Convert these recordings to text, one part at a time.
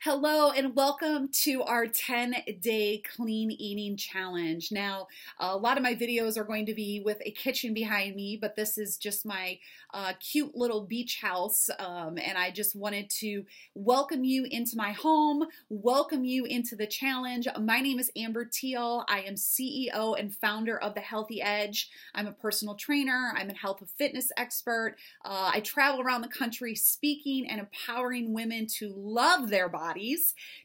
Hello and welcome to our 10-day clean eating challenge. Now, a lot of my videos are going to be with a kitchen behind me, but this is just my cute little beach house, and I just wanted to welcome you into my home, welcome you into the challenge. My name is Amber Teal. I am CEO and founder of The Healthy Edge. I'm a personal trainer. I'm a health and fitness expert. I travel around the country speaking and empowering women to love their bodies,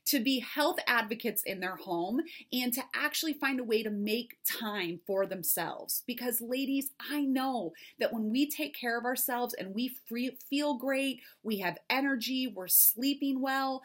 to be health advocates in their home, and to actually find a way to make time for themselves. Because ladies, I know that when we take care of ourselves and we feel great, we have energy, we're sleeping well,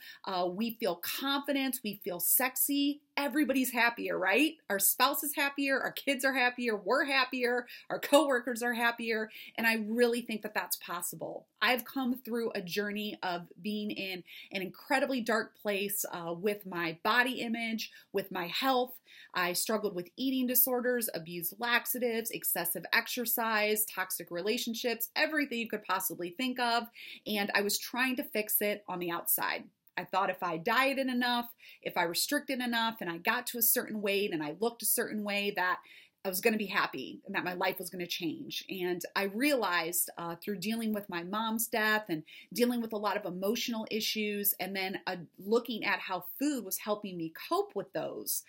we feel confident, we feel sexy, everybody's happier, right? Our spouse is happier, our kids are happier, we're happier, our coworkers are happier, and I really think that that's possible. I've come through a journey of being in an incredibly dark place with my body image, with my health. I struggled with eating disorders, abused laxatives, excessive exercise, toxic relationships, everything you could possibly think of, and I was trying to fix it on the outside. I thought if I dieted enough, if I restricted enough, and I got to a certain weight and I looked a certain way, that I was going to be happy and that my life was going to change. And I realized through dealing with my mom's death and dealing with a lot of emotional issues, and then looking at how food was helping me cope with those,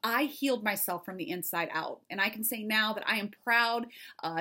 I healed myself from the inside out. And I can say now that I am proud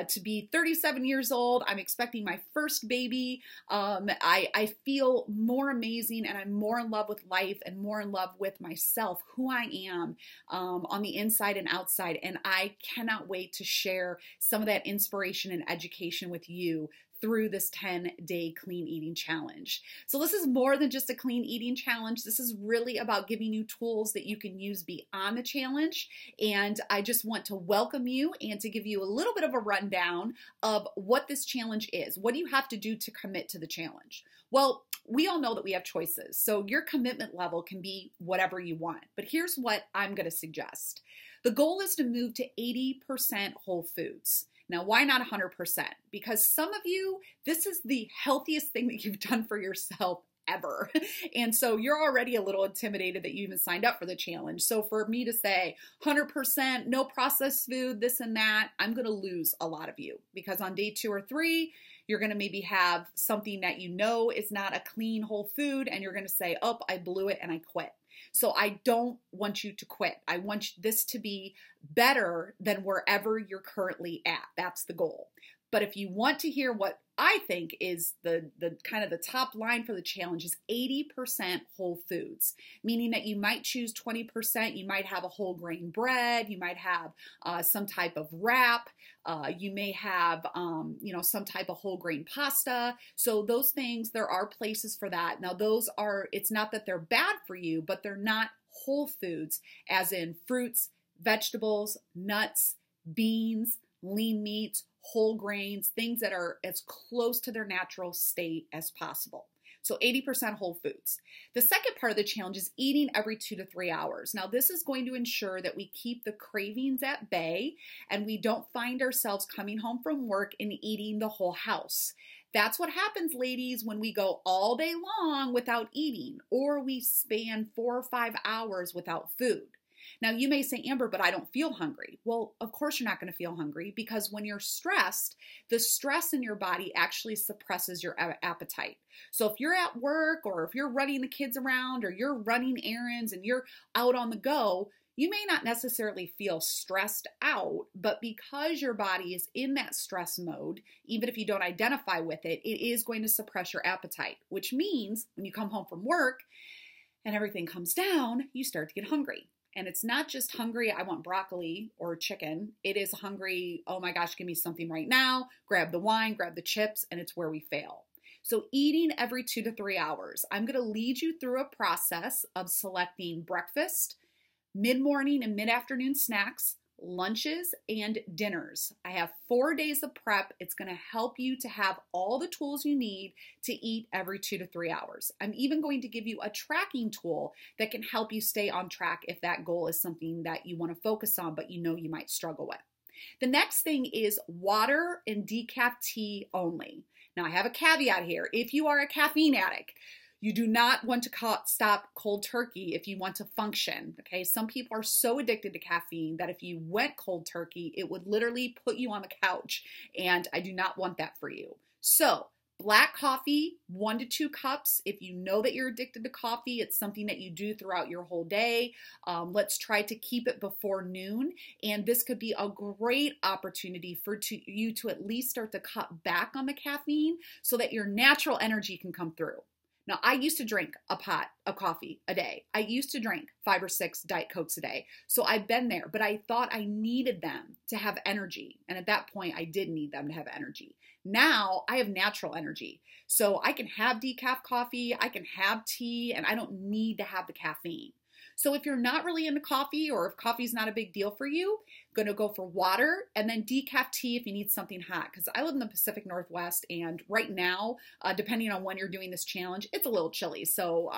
to be 37 years old. I'm expecting my first baby. I feel more amazing, and I'm more in love with life and more in love with myself, who I am on the inside and outside. And I cannot wait to share some of that inspiration and education with you through this 10-day clean eating challenge. So this is more than just a clean eating challenge. This is really about giving you tools that you can use beyond the challenge. And I just want to welcome you and to give you a little bit of a rundown of what this challenge is. What do you have to do to commit to the challenge? Well, we all know that we have choices. So your commitment level can be whatever you want. But here's what I'm going to suggest. The goal is to move to 80% whole foods. Now, why not 100%? Because some of you, this is the healthiest thing that you've done for yourself ever. And so you're already a little intimidated that you even signed up for the challenge. So for me to say 100%, no processed food, this and that, I'm going to lose a lot of you, because on day 2 or 3, you're going to maybe have something that you know is not a clean whole food, and you're going to say, oh, I blew it and I quit. So I don't want you to quit. I want this to be better than wherever you're currently at. That's the goal. But if you want to hear what I think is the kind of the top line for the challenge, is 80% whole foods, meaning that you might choose 20%. You might have a whole grain bread. You might have some type of wrap. You may have, some type of whole grain pasta. So those things, there are places for that. Now it's not that they're bad for you, but they're not whole foods, as in fruits, vegetables, nuts, beans, lean meats, whole grains, things that are as close to their natural state as possible. So 80% whole foods. The second part of the challenge is eating every 2 to 3 hours. Now, this is going to ensure that we keep the cravings at bay and we don't find ourselves coming home from work and eating the whole house. That's what happens, ladies, when we go all day long without eating, or we span 4 or 5 hours without food. Now, you may say, Amber, but I don't feel hungry. Well, of course you're not going to feel hungry, because when you're stressed, the stress in your body actually suppresses your appetite. So if you're at work, or if you're running the kids around, or you're running errands and you're out on the go, you may not necessarily feel stressed out, but because your body is in that stress mode, even if you don't identify with it, it is going to suppress your appetite, which means when you come home from work and everything comes down, you start to get hungry. And it's not just hungry, I want broccoli or chicken. It is hungry, oh my gosh, give me something right now. Grab the wine, grab the chips, and it's where we fail. So eating every 2 to 3 hours. I'm going to lead you through a process of selecting breakfast, mid-morning and mid-afternoon snacks, lunches, and dinners. I have 4 days of prep. It's going to help you to have all the tools you need to eat every 2 to 3 hours. I'm even going to give you a tracking tool that can help you stay on track if that goal is something that you want to focus on, but you know you might struggle with. The next thing is water and decaf tea only. Now, I have a caveat here. If you are a caffeine addict, You do not want to stop cold turkey if you want to function, okay? Some people are so addicted to caffeine that if you went cold turkey, it would literally put you on the couch, and I do not want that for you. So, black coffee, 1 to 2 cups. If you know that you're addicted to coffee, it's something that you do throughout your whole day. Let's try to keep it before noon. And this could be a great opportunity for you to at least start to cut back on the caffeine so that your natural energy can come through. Now, I used to drink a pot of coffee a day. I used to drink 5 or 6 Diet Cokes a day. So I've been there, but I thought I needed them to have energy. And at that point, I did need them to have energy. Now I have natural energy. So I can have decaf coffee, I can have tea, and I don't need to have the caffeine. So if you're not really into coffee, or if coffee's not a big deal for you, going to go for water and then decaf tea if you need something hot. Because I live in the Pacific Northwest, and right now, depending on when you're doing this challenge, it's a little chilly. So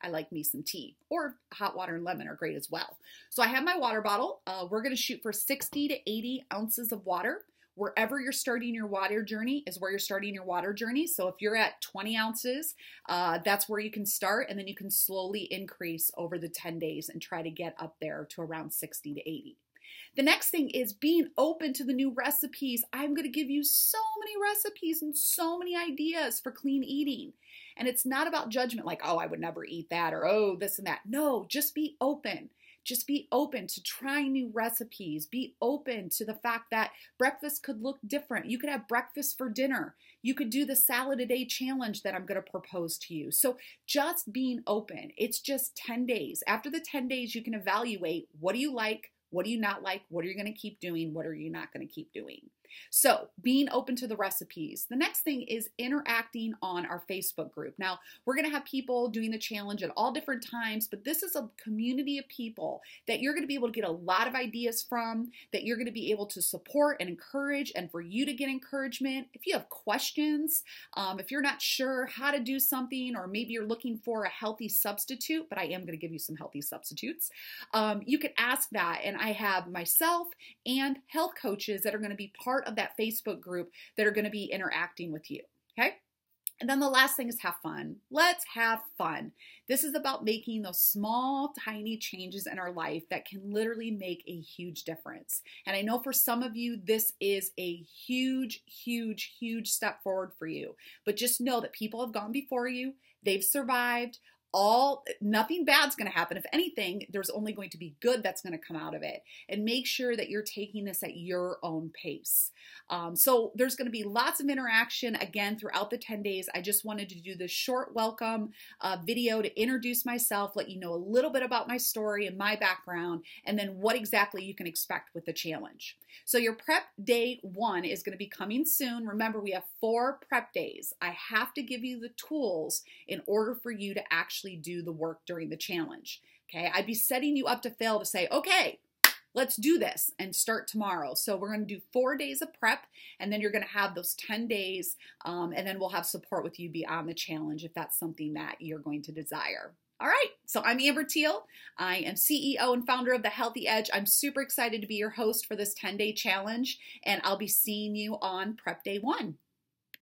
I like me some tea, or hot water and lemon are great as well. So I have my water bottle. We're going to shoot for 60 to 80 ounces of water. Wherever you're starting your water journey is where you're starting your water journey. So if you're at 20 ounces, that's where you can start, and then you can slowly increase over the 10 days and try to get up there to around 60 to 80. The next thing is being open to the new recipes. I'm going to give you so many recipes and so many ideas for clean eating. And it's not about judgment like, oh, I would never eat that, or oh, this and that. No, just be open. Just be open to trying new recipes. Be open to the fact that breakfast could look different. You could have breakfast for dinner. You could do the salad a day challenge that I'm going to propose to you. So just being open. It's just 10 days. After the 10 days, you can evaluate, what do you like? What do you not like? What are you going to keep doing? What are you not going to keep doing? So being open to the recipes. The next thing is interacting on our Facebook group. Now, we're going to have people doing the challenge at all different times, but this is a community of people that you're going to be able to get a lot of ideas from, that you're going to be able to support and encourage, and for you to get encouragement. If you have questions, if you're not sure how to do something, or maybe you're looking for a healthy substitute, but I am going to give you some healthy substitutes, you could ask that. And I have myself and health coaches that are going to be part of that Facebook group that are going to be interacting with you. Okay. And then the last thing is have fun. Let's have fun. This is about making those small, tiny changes in our life that can literally make a huge difference. And I know for some of you, this is a huge, huge, huge step forward for you. But just know that people have gone before you. They've survived. Nothing bad's going to happen. If anything, there's only going to be good that's going to come out of it. And make sure that you're taking this at your own pace. So there's going to be lots of interaction again throughout the 10 days. I just wanted to do this short welcome video to introduce myself, let you know a little bit about my story and my background, and then what exactly you can expect with the challenge. So your prep day 1 is going to be coming soon. Remember, we have 4 prep days. I have to give you the tools in order for you to actually do the work during the challenge. Okay, I'd be setting you up to fail to say, okay, let's do this and start tomorrow. So we're going to do 4 days of prep, and then you're going to have those 10 days, and then we'll have support with you beyond the challenge if that's something that you're going to desire. All right, so I'm Amber Teal. I am CEO and founder of The Healthy Edge. I'm super excited to be your host for this 10-day challenge, and I'll be seeing you on prep day 1.